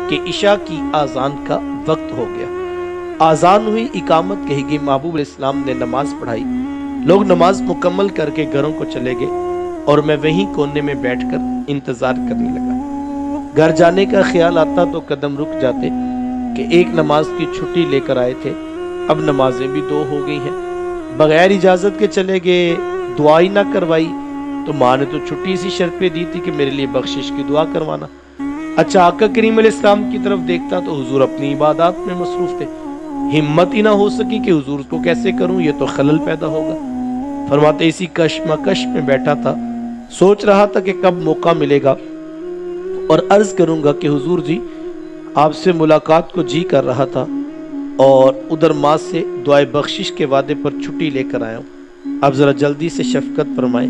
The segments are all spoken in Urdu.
کہ عشاء کی آزان کا وقت ہو گیا۔ آزان ہوئی، اقامت کہی گئی، محبوب علیہ السلام نے نماز پڑھائی، لوگ نماز مکمل کر کے گھروں کو چلے گئے اور میں وہیں کونے میں بیٹھ کر انتظار کرنے لگا۔ گھر جانے کا خیال آتا تو قدم رک جاتے کہ ایک نماز کی چھٹی لے کر آئے تھے، اب نمازیں بھی 2 ہو گئی ہیں، بغیر اجازت کے چلے گئے، دعا ہی نہ کروائی تو ماں نے تو چھٹی اسی شرط پہ دی تھی کہ میرے لیے بخشش کی دعا کروانا۔ اچھا، آقا کریم علیہ السلام کی طرف دیکھتا تو حضور اپنی عبادات میں مصروف تھے، ہمت ہی نہ ہو سکی کہ حضور کو کیسے کروں، یہ تو خلل پیدا ہوگا۔ فرماتے اسی کشمکش میں بیٹھا تھا، سوچ رہا تھا کہ کب موقع ملے گا اور عرض کروں گا کہ حضور جی آپ سے ملاقات کو جی کر رہا تھا اور ادھر ماں سے دعائے بخشش کے وعدے پر چھٹی لے کر آیا ہوں، آپ ذرا جلدی سے شفقت فرمائیں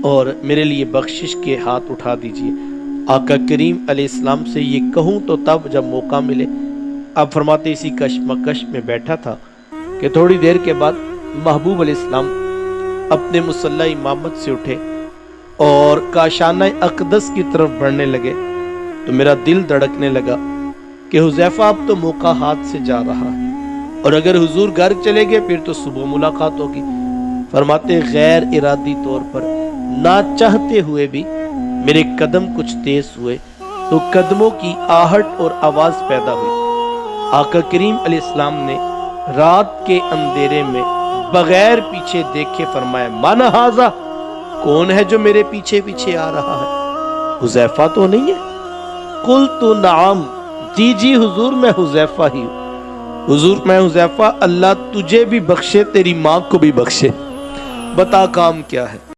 اور میرے لیے بخشش کے ہاتھ اٹھا دیجئے۔ آقا کریم علیہ السلام سے یہ کہوں تو تب جب موقع ملے۔ اب فرماتے اسی کشمکش میں بیٹھا تھا کہ تھوڑی دیر کے بعد محبوب علیہ السلام اپنے مصلی امامت سے اٹھے اور کاشانہ اقدس کی طرف بڑھنے لگے تو میرا دل دھڑکنے لگا کہ حذیفہ اب تو موقع ہاتھ سے جا رہا ہے اور اگر حضور گھر چلے گئے پھر تو صبح ملاقات ہوگی۔ فرماتے غیر ارادی طور پر نہ چاہتے ہوئے بھی میرے قدم کچھ تیز ہوئے تو قدموں کی آہٹ اور آواز پیدا ہوئی۔ آقا کریم علیہ السلام نے رات کے اندھیرے میں بغیر پیچھے دیکھے فرمایا من ھذا، کون ہے جو میرے پیچھے پیچھے آ رہا ہے؟ حذیفہ تو نہیں ہے؟ قلت نعم، جی جی حضور میں حذیفہ ہی ہوں۔ حضور میں حذیفہ، اللہ تجھے بھی بخشے تیری ماں کو بھی بخشے، بتا کام کیا ہے؟